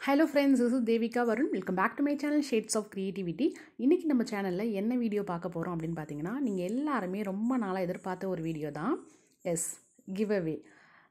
Hello friends, this is Devika Varun. Welcome back to my channel Shades of Creativity. இன்னைக்கு நம்ம சேனல்ல என்ன video பார்க்க போறோம் அப்படினு பாத்தீங்கன்னா, நீங்க எல்லாரும் ரொம்ப நாளா எதிர்பார்த்த ஒரு வீடியோ தான். Yes, give away.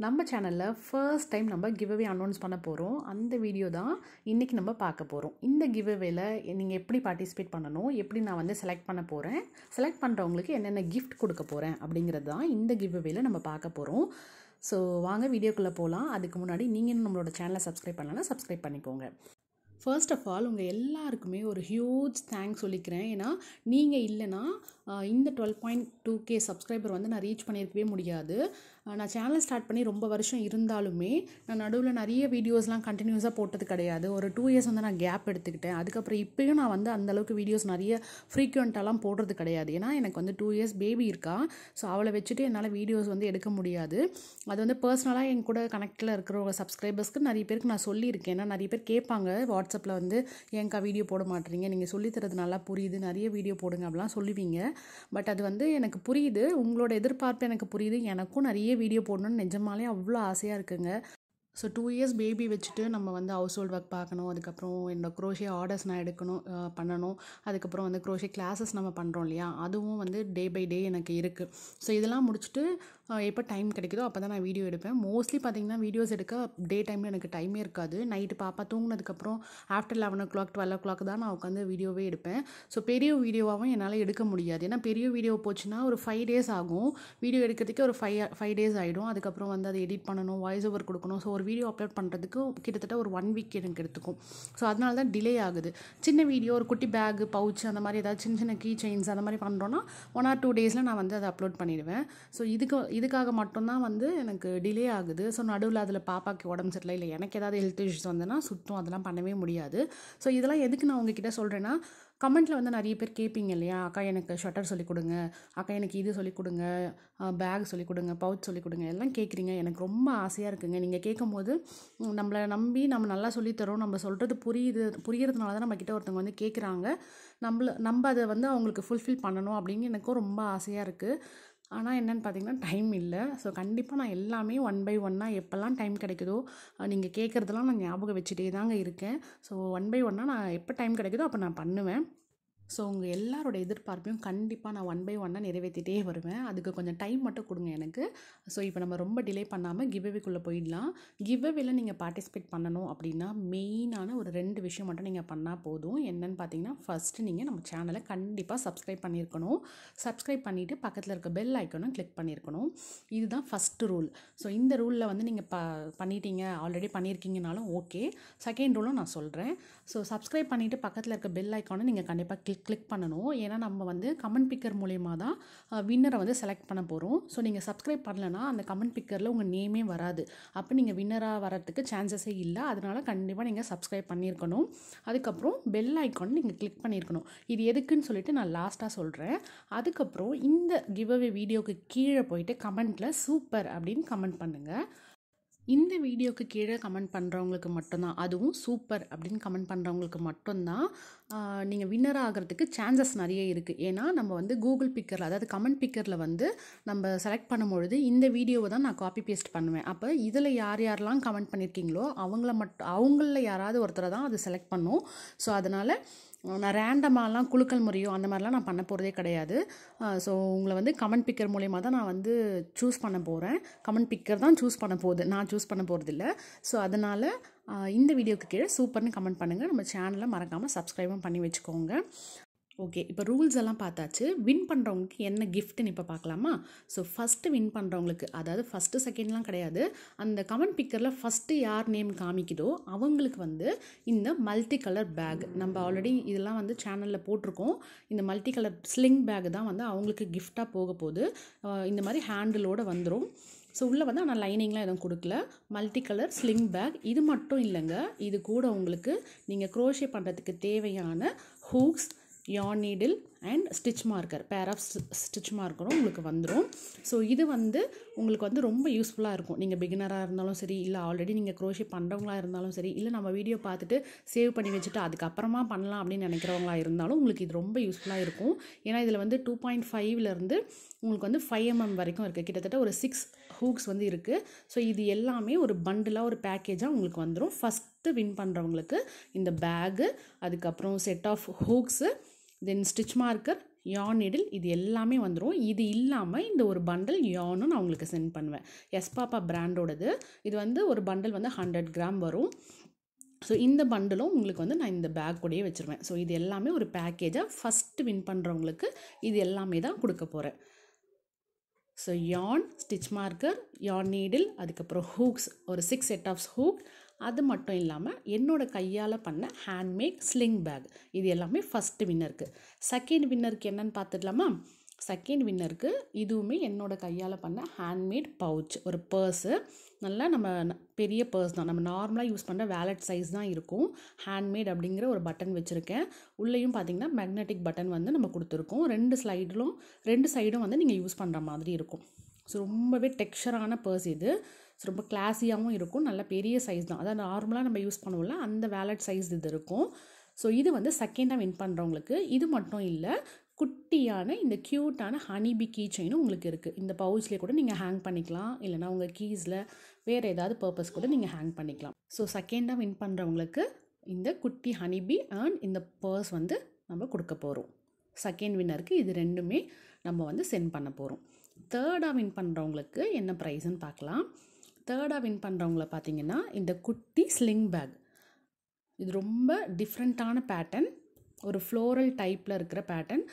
நம்ம சேனல்ல ஃபர்ஸ்ட் டைம் நம்ம கிவ் அவே அனௌன்ஸ் பண்ண போறோம். அந்த வீடியோ தான் இன்னைக்கு நம்ம பார்க்க போறோம். இந்த கிவ் அவேல நீங்க எப்படி பார்ட்டிசிபேட் பண்ணனும், எப்படி நான் வந்து செலக்ட் பண்ண போறேன், செலக்ட் பண்றவங்களுக்கு என்னென்ன gift கொடுக்க போறேன் அப்படிங்கறது தான் இந்த கிவ் அவேல நம்ம பார்க்க போறோம். ஸோ வாங்க வீடியோக்குள்ளே போகலாம். அதுக்கு முன்னாடி நீங்கள் நம்மளோட சேனலை சப்ஸ்கிரைப் பண்ணலன்னா சப்ஸ்கிரைப் பண்ணிக்கோங்க. ஃபர்ஸ்ட் ஆஃப் ஆல் உங்கள் எல்லாருக்குமே ஒரு ஹியூஜ் தேங்க்ஸ் சொல்லிக்கிறேன். ஏன்னா நீங்கள் இல்லைனா இந்த 12.2K சப்ஸ்கிரைபர் வந்து நான் ரீச் பண்ணியிருக்கவே முடியாது. நான் சேனல் ஸ்டார்ட் பண்ணி ரொம்ப வருஷம் இருந்தாலுமே நான் நடுவில் நிறைய வீடியோஸ்லாம் கண்டினியூஸாக போட்டது கிடையாது. ஒரு 2 இயர்ஸ் வந்து நான் கேப் எடுத்துக்கிட்டேன். அதுக்கப்புறம் இப்போயும் நான் வந்து அந்தளவுக்கு வீடியோஸ் நிறைய ஃப்ரீக்வெண்ட்டாலாம் போடுறது கிடையாது. ஏன்னா எனக்கு வந்து 2 இயர்ஸ் பேபி இருக்கா. ஸோ அவளை வச்சுட்டு என்னால் வீடியோஸ் வந்து எடுக்க முடியாது. அது வந்து பர்சனலாக என் கூட கனெக்டில் இருக்கிற சப்ஸ்கிரைபர்ஸ்க்கு நிறைய பேருக்கு நான் சொல்லியிருக்கேன். ஏன்னா நிறைய பேர் கேட்பாங்க வாட்ஸ்அப்பில் வந்து ஏன்க்கா வீடியோ போட மாட்டீங்க, நீங்கள் சொல்லித்தரது நல்லா புரியுது, நிறைய வீடியோ போடுங்க அப்படிலாம் சொல்லுவீங்க. பட் அது வந்து எனக்கு புரியுது, உங்களோட எதிர்பார்ப்பு எனக்கு புரியுது. எனக்கும் நிறைய வீடியோ போடணும்னு நிஜமாலே அவ்வளோ ஆசையாக இருக்குங்க. ஸோ 2 இயர்ஸ் பேபி வச்சுட்டு நம்ம வந்து ஹவுஸ் ஹோல்ட் ஒர்க் பார்க்கணும். அதுக்கப்புறம் என்னோட க்ரோஷே ஆர்டர்ஸ் நான் பண்ணணும். அதுக்கப்புறம் வந்து க்ரோஷே கிளாஸஸ் நம்ம பண்ணுறோம் இல்லையா, அதுவும் வந்து டே பை டே எனக்கு இருக்குது. ஸோ இதெல்லாம் முடிச்சுட்டு எப்போ டைம் கிடைக்குதோ அப்போ தான் நான் வீடியோ எடுப்பேன். மோஸ்ட்லி பார்த்திங்கன்னா வீடியோஸ் எடுக்க டே டைமில் எனக்கு டைமே இருக்காது. நைட்டு பாப்பா தூங்கினதுக்கப்புறம் ஆஃப்டர் 11 o'clock 12 o'clock தான் நான் உட்காந்து வீடியோவே எடுப்பேன். ஸோ பெரிய வீடியோவாகவும் என்னால் எடுக்க முடியாது. ஏன்னா பெரிய வீடியோ போச்சுன்னா ஒரு 5 days ஆகும். வீடியோ எடுக்கிறதுக்கு ஒரு 5 days ஆகிடும். அதுக்கப்புறம் வந்து அதை எடிட் பண்ணணும், வாய்ஸ் ஓவர் கொடுக்கணும். ஸோ ஒரு வீடியோ அப்லோட் பண்ணுறதுக்கு கிட்டத்தட்ட ஒரு 1 week எனக்கு எடுத்துக்கும். ஸோ அதனால தான் டிலே ஆகுது. சின்ன வீடியோ, ஒரு குட்டி பேகு, பவுச், அந்த மாதிரி ஏதாவது சின்ன சின்ன கீ செயின்ஸ் அந்த மாதிரி பண்ணுறோன்னா 1 or 2 daysல நான் வந்து அதை அப்லோட் பண்ணிடுவேன். ஸோ இதுக்காக மட்டும்தான் வந்து எனக்கு டிலே ஆகுது. ஸோ நடுவில் அதில் பாப்பாக்கு உடம்பு சரியில்லை, இல்லை எனக்கு ஏதாவது ஹெல்த் இஷ்யூஸ் வந்ததுன்னா சுத்தம் அதெல்லாம் பண்ணவே முடியாது. ஸோ இதெல்லாம் எதுக்கு நான் உங்ககிட்ட சொல்கிறேன்னா, கமெண்ட்டில் வந்து நிறைய பேர் கேட்பீங்க இல்லையா, அக்கா எனக்கு ஷட்டர் சொல்லிக் கொடுங்க, அக்கா எனக்கு இது சொல்லிக் கொடுங்க, பேக் சொல்லிக் கொடுங்க, பவுச் சொல்லிக் கொடுங்க, எல்லாம் கேட்குறீங்க. எனக்கு ரொம்ப ஆசையாக இருக்குங்க. நீங்கள் கேட்கும்போது நம்மளை நம்பி நம்ம நல்லா சொல்லித்தரோம், நம்ம சொல்கிறது புரியறதுனால தான் நம்மக்கிட்ட ஒருத்தவங்க வந்து கேட்குறாங்க. நம்ம அதை வந்து அவங்களுக்கு ஃபுல்ஃபில் பண்ணணும் அப்படின்னு எனக்கும் ரொம்ப ஆசையாக இருக்குது. ஆனால் என்னென்னு பார்த்தீங்கன்னா டைம் இல்லை. ஸோ கண்டிப்பாக நான் எல்லாமே 1 by 1 எப்போல்லாம் டைம் கிடைக்குதோ, நீங்கள் கேட்குறதெல்லாம் நான் ஞாபகம் வச்சுட்டே தாங்க இருக்கேன். ஸோ 1 by 1 நான் எப்போ டைம் கிடைக்குதோ அப்போ நான் பண்ணுவேன். ஸோ உங்கள் எல்லாரோட எதிர்பார்ப்பையும் கண்டிப்பாக நான் 1 by 1 நிறைவேற்றிட்டே வருவேன். அதுக்கு கொஞ்சம் டைம் மட்டும் கொடுங்க எனக்கு. ஸோ இப்போ நம்ம ரொம்ப டிலே பண்ணாமல் கிவ் அவேக்குள்ளே போயிடலாம். கிவ் அவேல நீங்கள் பார்ட்டிசிபேட் பண்ணணும் அப்படின்னா மெயினான ஒரு 2 விஷயம் மட்டும் நீங்கள் பண்ணால் போதும். என்னென்னு பார்த்தீங்கன்னா, ஃபஸ்ட்டு நீங்கள் நம்ம சேனலை கண்டிப்பாக சப்ஸ்கிரைப் பண்ணியிருக்கணும். சப்ஸ்கிரைப் பண்ணிவிட்டு பக்கத்தில் இருக்க பெல் ஐக்கானும் கிளிக் பண்ணியிருக்கணும். இதுதான் ஃபஸ்ட்டு ரூல். ஸோ இந்த ரூலில் வந்து நீங்கள் பண்ணிட்டீங்க, ஆல்ரெடி பண்ணியிருக்கீங்கனாலும் ஓகே. செகண்ட் ரூலும் நான் சொல்கிறேன். ஸோ சப்ஸ்கிரைப் பண்ணிவிட்டு பக்கத்தில் இருக்க பெல் ஐக்கானை நீங்கள் கண்டிப்பாக கிளிக் பண்ணணும். ஏன்னா நம்ம வந்து கமெண்ட் பிக்கர் மூலயமா தான் வின்னரை வந்து செலக்ட் பண்ண போகிறோம். ஸோ நீங்கள் சப்ஸ்கிரைப் பண்ணலன்னா அந்த கமெண்ட் பிக்கரில் உங்கள் நேமே வராது. அப்போ நீங்கள் வின்னராக வரத்துக்கு சான்சஸே இல்லை. அதனால் கண்டிப்பாக நீங்கள் சப்ஸ்கிரைப் பண்ணியிருக்கணும். அதுக்கப்புறம் பெல் ஐக்கான் நீங்கள் கிளிக் பண்ணியிருக்கணும். இது எதுக்குன்னு சொல்லிட்டு நான் லாஸ்ட்டாக சொல்கிறேன். அதுக்கப்புறம் இந்த கிவ் அவே வீடியோக்கு கீழே போயிட்டு கமெண்ட்டில் சூப்பர் அப்படின்னு கமெண்ட் பண்ணுங்கள். இந்த வீடியோக்கு கீழே கமெண்ட் பண்ணுறவங்களுக்கு மட்டும்தான், அதுவும் சூப்பர் அப்படின்னு கமெண்ட் பண்ணுறவங்களுக்கு மட்டும்தான் நீங்கள் வின்னர் ஆகிறதுக்கு சான்சஸ் நிறைய இருக்குது. ஏன்னா நம்ம வந்து கூகுள் பிக்கரில், அதாவது கமெண்ட் பிக்கரில் வந்து நம்ம செலக்ட் பண்ணும்பொழுது இந்த வீடியோவை தான் நான் காப்பி பேஸ்ட் பண்ணுவேன். அப்போ இதில் யாரெல்லாம் கமெண்ட் பண்ணியிருக்கீங்களோ அவங்களில் யாராவது ஒருத்தரை தான் அது செலக்ட் பண்ணும். ஸோ அதனால் நான் ரேண்டமாலாம் குலுக்கல் முறையோ அந்த மாதிரிலாம் நான் பண்ண போகிறதே கிடையாது. ஸோ உங்களை வந்து கமெண்ட் பிக்கர் மூலயமா தான் நான் வந்து சூஸ் பண்ண போகிறேன். கமெண்ட் பிக்கர் தான் சூஸ் பண்ண போகுது, நான் சூஸ் பண்ண போகிறதில்ல. ஸோ அதனால் இந்த வீடியோக்கு கீழே சூப்பர்னு கமெண்ட் பண்ணுங்கள். நம்ம சேனலை மறக்காமல் சப்ஸ்கிரைபும் பண்ணி வச்சுக்கோங்க. ஓகே, இப்போ ரூல்ஸ் எல்லாம் பார்த்தாச்சு. வின் பண்ணுறவங்களுக்கு என்ன கிஃப்ட்டுன்னு இப்போ பார்க்கலாமா? ஸோ ஃபஸ்ட்டு வின் பண்ணுறவங்களுக்கு, அதாவது ஃபஸ்ட்டு செகண்ட்லாம் கிடையாது, அந்த கமெண்ட் பிக்கரில் ஃபஸ்ட்டு யார் நேம் காமிக்குதோ அவங்களுக்கு வந்து இந்த மல்டி கலர் பேக், நம்ம ஆல்ரெடி இதெல்லாம் வந்து சேனலில் போட்டிருக்கோம். இந்த மல்டி கலர் ஸ்லிங் பேக் தான் வந்து அவங்களுக்கு கிஃப்டாக போக போகுது. இந்த மாதிரி ஹேண்டிலோடு வந்துடும். ஸோ உள்ளே வந்து ஆனால் லைனிங்லாம் எதுவும் கொடுக்கல. Multi colour sling bag. இது மட்டும் இல்லைங்க, இது கூட உங்களுக்கு நீங்கள் க்ரோஷே பண்ணுறதுக்கு தேவையான hooks, yarn needle and stitch marker, pair of stitch மார்க்கரும் உங்களுக்கு வந்துடும். ஸோ இது வந்து உங்களுக்கு வந்து ரொம்ப யூஸ்ஃபுல்லாக இருக்கும். நீங்கள் பிகினராக இருந்தாலும் சரி, இல்லை ஆல்ரெடி நீங்கள் க்ரோஷே பண்ணுறவங்களா இருந்தாலும் சரி, இல்லை நம்ம வீடியோ பார்த்துட்டு சேவ் பண்ணி வச்சுட்டு அதுக்கப்புறமா பண்ணலாம் அப்படின்னு நினைக்கிறவங்களா இருந்தாலும் உங்களுக்கு இது ரொம்ப யூஸ்ஃபுல்லாக இருக்கும். ஏன்னா இதில் வந்து 2.5லேருந்து உங்களுக்கு வந்து 5mm வரைக்கும் இருக்குது. கிட்டத்தட்ட ஒரு 6 ஹூக்ஸ் வந்து இருக்குது. ஸோ இது எல்லாமே ஒரு பண்டிலாக, ஒரு பேக்கேஜாக உங்களுக்கு வந்துடும். ஃபஸ்ட்டு வின் பண்ணுறவங்களுக்கு இந்த பேகு, அதுக்கப்புறம் set of hooks, then stitch marker, yarn needle, இது எல்லாமே வந்துடும். இது இல்லாமல் இந்த ஒரு பண்டல் யார்னும் நான் உங்களுக்கு சென்ட் பண்ணுவேன். எஸ்பாப்பா பிராண்டோடது. இது வந்து ஒரு பண்டல் வந்து 100 கிராம் வரும். ஸோ இந்த பண்டலும் உங்களுக்கு வந்து நான் இந்த பேக் கூடயே வச்சுருவேன். ஸோ இது எல்லாமே ஒரு பேக்கேஜாக ஃபஸ்ட்டு வின் பண்ணுறவங்களுக்கு இது எல்லாமே தான் கொடுக்க போகிறேன். So யார்ன், stitch marker, yarn needle, அதுக்கப்புறம் ஹூக்ஸ், ஒரு 6 செட் ஆஃப் ஹூக். அது மட்டும் இல்லாமல் என்னோடய கையால் பண்ண ஹேண்ட்மேட் ஸ்லிங் பேக். இது எல்லாமே ஃபஸ்ட்டு வின்னருக்கு. செகண்ட் வின்னருக்கு என்னன்னு பார்த்துக்கலாமா? செகண்ட் வின்னருக்கு இதுவுமே என்னோடய கையால் பண்ண ஹேண்ட்மேட் பவுச், ஒரு பர்ஸு. நல்லா நம்ம பெரிய பர்ஸ் தான், நம்ம நார்மலாக யூஸ் பண்ணுற வேலட் சைஸ் தான் இருக்கும். ஹேண்ட்மேட் அப்படிங்கிற ஒரு பட்டன் வச்சுருக்கேன். உள்ளேயும் பார்த்திங்கன்னா மேக்னெட்டிக் பட்டன் வந்து நம்ம கொடுத்துருக்கோம். ரெண்டு சைடும் வந்து நீங்கள் யூஸ் பண்ணுற மாதிரி இருக்கும். ஸோ ரொம்பவே டெக்ஸ்சரான பர்ஸ் இது. ஸோ ரொம்ப கிளாஸியாகவும் இருக்கும். நல்ல பெரிய சைஸ் தான், அதாவது நார்மலாக நம்ம யூஸ் பண்ணுவோம்ல அந்த வேலட் சைஸ் இது இருக்கும். ஸோ இது வந்து செகண்டாக வின் பண்ணுறவங்களுக்கு. இது மட்டும் இல்லை, குட்டியான இந்த க்யூட்டான ஹனிபி கீ செயினும் உங்களுக்கு இருக்குது. இந்த பவுச்லேயே கூட நீங்கள் ஹேங் பண்ணிக்கலாம், இல்லைனா உங்கள் கீஸில் வேறு ஏதாவது பர்பஸ் கூட நீங்கள் ஹேங் பண்ணிக்கலாம். ஸோ செகண்டாக வின் பண்ணுறவங்களுக்கு இந்த குட்டி ஹனிபி அண்ட் இந்த பர்ஸ் வந்து நம்ம கொடுக்க போகிறோம். செகண்ட் வின்னருக்கு இது ரெண்டுமே நம்ம வந்து சென்ட் பண்ண போகிறோம். தேர்டாக வின் பண்ணுறவங்களுக்கு என்ன ப்ரைஸ்ன்னு பார்க்கலாம். தேர்டாக வின் பண்ணுறவங்கள பார்த்தீங்கன்னா இந்த குட்டி ஸ்லிங் பேக். இது ரொம்ப டிஃப்ரெண்ட்டான பேட்டர்ன், ஒரு ஃப்ளோரல் டைப்பில் இருக்கிற பேட்டர்ன்.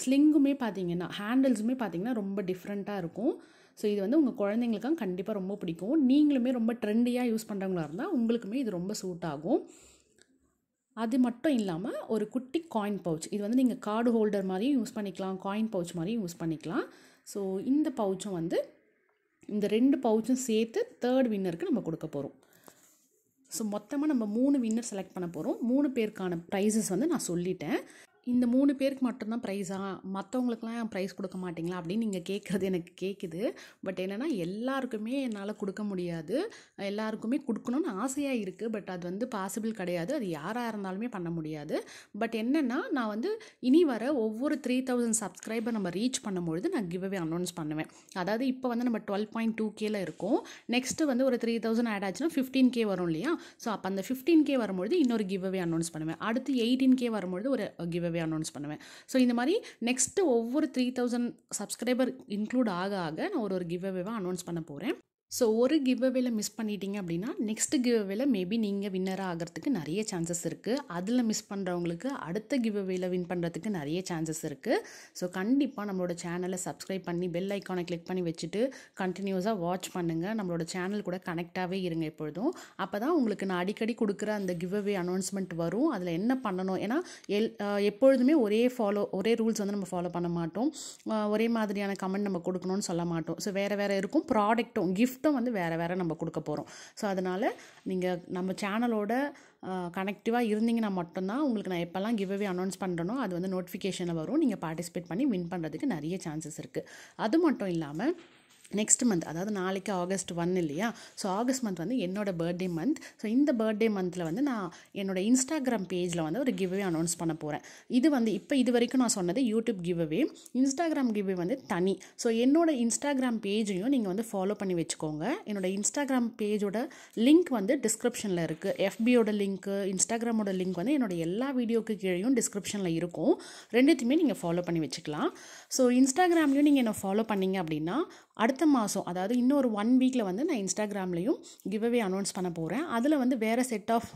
ஸ்லிங்குமே பார்த்தீங்கன்னா, ஹேண்டில்ஸுமே பார்த்தீங்கன்னா ரொம்ப டிஃப்ரெண்ட்டாக இருக்கும். ஸோ இது வந்து உங்கள் குழந்தைங்களுக்கும் கண்டிப்பாக ரொம்ப பிடிக்கும். நீங்களுமே ரொம்ப ட்ரெண்டியாக யூஸ் பண்ணுறவங்களா இருந்தால் உங்களுக்குமே இது ரொம்ப சூட் ஆகும். அது மட்டும் இல்லாமல் ஒரு குட்டி காயின் பவுச். இது வந்து நீங்கள் கார்டு ஹோல்டர் மாதிரியும் யூஸ் பண்ணிக்கலாம், காயின் பவுச் மாதிரியும் யூஸ் பண்ணிக்கலாம். ஸோ இந்த பவுச்சும் வந்து, இந்த 2 பவுச்சும் சேர்த்து தேர்ட் வின்னருக்கு நம்ம கொடுக்க போகிறோம். ஸோ மொத்தமாக நம்ம 3 வின்னர் செலக்ட் பண்ண போகிறோம். 3 பேருக்கான ப்ரைஸஸ் வந்து நான் சொல்லிட்டேன். இந்த 3 பேருக்கு மட்டும்தான் ப்ரைஸா, மற்றவங்களுக்குலாம் ப்ரைஸ் கொடுக்க மாட்டிங்களா அப்படின்னு நீங்கள் கேட்குறது எனக்கு கேட்குது. பட் என்னென்னா எல்லாருக்குமே என்னால் கொடுக்க முடியாது. எல்லாருக்குமே கொடுக்கணும்னு ஆசையாக இருக்குது. பட் அது வந்து பாசிபிள் கிடையாது. அது யாராக இருந்தாலுமே பண்ண முடியாது. பட் என்னென்னா நான் வந்து இனி வர ஒவ்வொரு 3000 சப்ஸ்கிரைபர் நம்ம ரீச் பண்ணும்பொழுது நான் கிவ்அவே அனௌன்ஸ் பண்ணுவேன். அதாவது இப்போ வந்து நம்ம 12.2Kல இருக்கோம். நெக்ஸ்ட்டு வந்து ஒரு 3000 ஆட் ஆச்சுன்னா 15K வரும் இல்லையா? ஸோ அப்போ அந்த 15K வரும்பொழுது இன்னொரு கிவ்அவே அனௌன்ஸ் பண்ணுவேன். அடுத்து 18K வரும்பொழுது ஒரு கிவ்அவே அனௌன்ஸ் பண்ணுவேன். ஸோ இந்த மாதிரி நெக்ஸ்ட்டு ஒவ்வொரு 3000 சப்ஸ்கிரைபர் இன்க்ளூட் ஆக நான் ஒரு கிவ்அவேவாக அனௌன்ஸ் பண்ண போகிறேன். ஸோ ஒரு கிவ்அவேல மிஸ் பண்ணிட்டீங்க அப்படின்னா நெக்ஸ்ட் கிவ்அவேல மேபி நீங்கள் வின்னராக ஆகிறதுக்கு நிறைய சான்சஸ் இருக்குது. அதில் மிஸ் பண்ணுறவங்களுக்கு அடுத்த கிவ்அவேல வின் பண்ணுறதுக்கு நிறைய சான்சஸ் இருக்குது. ஸோ கண்டிப்பாக நம்மளோட சேனலை சப்ஸ்கிரைப் பண்ணி பெல் ஐக்கானை கிளிக் பண்ணி வச்சுட்டு கண்டினியூஸாக வாட்ச் பண்ணுங்கள். நம்மளோட சேனல் கூட கனெக்டாகவே இருங்க எப்பொழுதும். அப்போ தான் உங்களுக்கு நான் அடிக்கடி கொடுக்குற அந்த கிவ்அவே அனௌன்ஸ்மெண்ட் வரும். அதில் என்ன பண்ணணும், ஏன்னா எப்பொழுதுமே ஒரே ரூல்ஸ் வந்து நம்ம ஃபாலோ பண்ண மாட்டோம். ஒரே மாதிரியான கமெண்ட் நம்ம கொடுக்கணும்னு சொல்ல மாட்டோம். ஸோ வேறு இருக்கும். ப்ராடக்ட்டும் கிஃப்ட்டும் வந்து வேறு நம்ம கொடுக்க போகிறோம். ஸோ அதனால் நீங்கள் நம்ம சேனலோட கனெக்டிவாக இருந்தீங்கன்னா மட்டும்தான் உங்களுக்கு நான் எப்போல்லாம் கிவ்அவே அனௌன்ஸ் பண்ணுறனோ அது வந்து நோட்டிஃபிகேஷனில் வரும். நீங்கள் பார்ட்டிசிபேட் பண்ணி வின் பண்ணுறதுக்கு நிறைய சான்சஸ் இருக்குது. அது மட்டும் இல்லாமல் நெக்ஸ்ட் மந்த், அதாவது நாளைக்கு August 1 இல்லையா? ஸோ ஆகஸ்ட் மந்த் வந்து என்னோட பர்த்டே மந்த். ஸோ இந்த பர்த்டே மந்தில் வந்து நான் என்னோட இன்ஸ்டாகிராம் பேஜில் வந்து ஒரு கிவ்அவே அனௌன்ஸ் பண்ண போகிறேன். இது வந்து இது வரைக்கும் நான் சொன்னது யூடியூப் கிவ்அவே. இன்ஸ்டாகிராம் கிவ்அவே வந்து தனி. ஸோ என்னோட இன்ஸ்டாகிராம் பேஜையும் நீங்கள் வந்து ஃபாலோ பண்ணி வச்சுக்கோங்க. என்னோட இன்ஸ்டாகிராம் பேஜோட லிங்க் வந்து டிஸ்கிரிப்ஷனில் இருக்குது. FBயோட லிங்க்கு, இன்ஸ்டாகிராமோட லிங்க் வந்து என்னோட எல்லா வீடியோக்கு கீழேயும் டிஸ்கிரிப்ஷனில் இருக்கும். ரெண்டுத்தையுமே நீங்கள் ஃபாலோ பண்ணி வச்சுக்கலாம். ஸோ இன்ஸ்டாகிராம்லேயும் நீங்கள் என்ன ஃபாலோ பண்ணிங்க அப்படின்னா அடுத்த மாதம், அதாவது இன்னொரு 1 வீக்கில் வந்து நான் இன்ஸ்டாகிராம்லேயும் கிவ்அவே அனௌன்ஸ் பண்ண போகிறேன். அதில் வந்து வேறு செட் ஆஃப்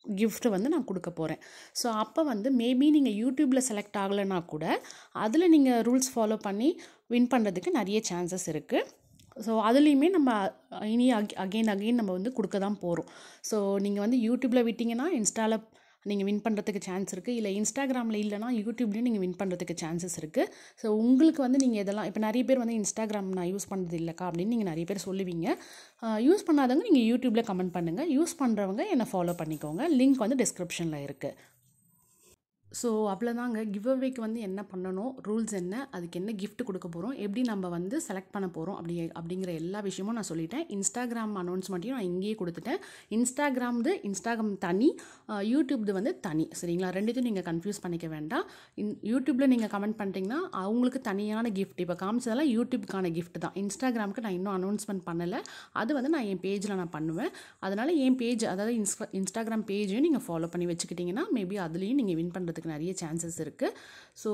கிஃப்ட்டு வந்து நான் கொடுக்க போகிறேன். ஸோ அப்போ வந்து மேபி நீங்கள் யூடியூப்பில் செலக்ட் ஆகலைன்னா கூட அதில் நீங்கள் ரூல்ஸ் ஃபாலோ பண்ணி வின் பண்ணுறதுக்கு நிறைய சான்சஸ் இருக்குது. ஸோ அதுலேயுமே நம்ம இனி அகெயின் நம்ம வந்து கொடுக்க தான் போகிறோம். ஸோ நீங்கள் வந்து யூடியூப்பில் விட்டிங்கன்னா இன்ஸ்டாவில் நீங்கள் வின் பண்ணுறதுக்கு சான்ஸ் இருக்குது. இல்லை இன்ஸ்டாகிராமில் இல்லைனா யூடியூப்லேயும் நீங்கள் வின் பண்ணுறதுக்கு சான்சஸ் இருக்குது. ஸோ உங்களுக்கு வந்து நீங்கள் இதெல்லாம் இப்போ நிறைய பேர் வந்து இன்ஸ்டாகிராம் நான் யூஸ் பண்ணுறது இல்லைக்கா அப்படின்னு நீங்கள் நிறைய பேர் சொல்லுவீங்க. யூஸ் பண்ணாதவங்க நீங்கள் யூடியூப்பில் கமெண்ட் பண்ணுங்கள். யூஸ் பண்ணுறவங்க என்னை ஃபாலோ பண்ணிக்கோங்க. லிங்க் வந்து டிஸ்கிரிப்ஷனில் இருக்குது. ஸோ அவ்வளோதாங்க. கிவ் அவேக்கு வந்து என்ன பண்ணணும், ரூல்ஸ் என்ன, அதுக்கு என்ன கிஃப்ட் கொடுக்க போகிறோம், எப்படி நம்ம வந்து செலக்ட் பண்ண போகிறோம் அப்படிங்கிற எல்லா விஷயமும் நான் சொல்லிட்டேன். இன்ஸ்டாகிராம் அனௌன்ஸ்மெண்ட்டையும் நான் இங்கேயே கொடுத்துட்டேன். இன்ஸ்டாகிராம் தனி, யூடியூப்து வந்து தனி. சரிங்களா? ரெண்டுத்தையும் நீங்கள் கன்ஃபியூஸ் பண்ணிக்க வேண்டாம். யூடியூப்பில் நீங்கள் கமெண்ட் பண்ணிட்டீங்கன்னா அவங்களுக்கு தனியான கிஃப்ட். இப்போ காமிச்சதெல்லாம் யூடியூப்க்கான கிஃப்ட் தான். இன்ஸ்டாகிராமுக்கு நான் இன்னும் அனௌன்ஸ்மெண்ட் பண்ணலை. அது வந்து நான் என் பேஜில் நான் பண்ணுவேன். அதனால் என் பேஜ், அதாவது இன்ஸ்டாகிராம் பேஜையும் நீங்கள் ஃபாலோ பண்ணி வச்சுக்கிட்டிங்கன்னா மேபி அதுலேயும் நீங்கள் வின் பண்ணுறதுக்கு நிறைய சான்சஸ் இருக்குது. ஸோ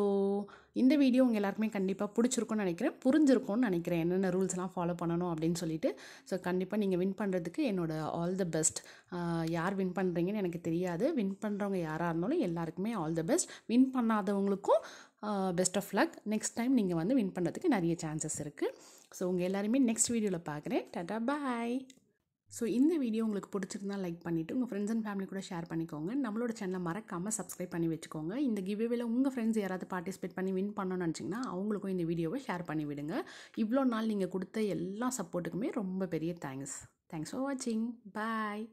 இந்த வீடியோ உங்கள் எல்லாருக்குமே கண்டிப்பாக பிடிச்சிருக்கும்னு நினைக்கிறேன், புரிஞ்சிருக்கும்னு நினைக்கிறேன் என்னென்ன ரூல்ஸ்லாம் ஃபாலோ பண்ணணும் அப்படின்னு சொல்லிட்டு. ஸோ கண்டிப்பாக நீங்கள் வின் பண்ணுறதுக்கு என்னோட ஆல் த பெஸ்ட். யார் வின் பண்ணுறீங்கன்னு எனக்கு தெரியாது. வின் பண்ணுறவங்க யாராக இருந்தாலும் எல்லாருக்குமே ஆல் த பெஸ்ட். வின் பண்ணாதவங்களுக்கும் best of luck. Next time நீங்கள் வந்து வின் பண்ணுறதுக்கு நிறைய சான்சஸ் இருக்குது. ஸோ உங்கள் எல்லாருமே நெக்ஸ்ட் வீடியோவில் பார்க்குறேன். டாடா பாய். ஸோ இந்த வீடியோ உங்களுக்கு பிடிச்சிருந்தால் லைக் பண்ணிவிட்டு உங்கள் ஃப்ரெண்ட்ஸ் அண்ட் ஃபேமிலி கூட ஷேர் பண்ணிக்கோங்க. நம்மளோட சேனலை மறக்காமல் சப்ஸ்கிரைப் பண்ணி வச்சுக்கோங்க. இந்த கிவ்அவேல உங்கள் ஃப்ரெண்ட்ஸ் யாராவது பார்ட்டிசிபேட் பண்ணி வின் பண்ணணும்னு நினச்சிங்கன்னா அவங்களுக்கும் இந்த வீடியோவை ஷேர் பண்ணி விடுங்க. இவ்வளோ நாள் நீங்கள் கொடுத்த எல்லா சப்போர்ட்டுக்குமே ரொம்ப பெரிய தேங்க்ஸ் ஃபார் வாட்சிங். பாய்.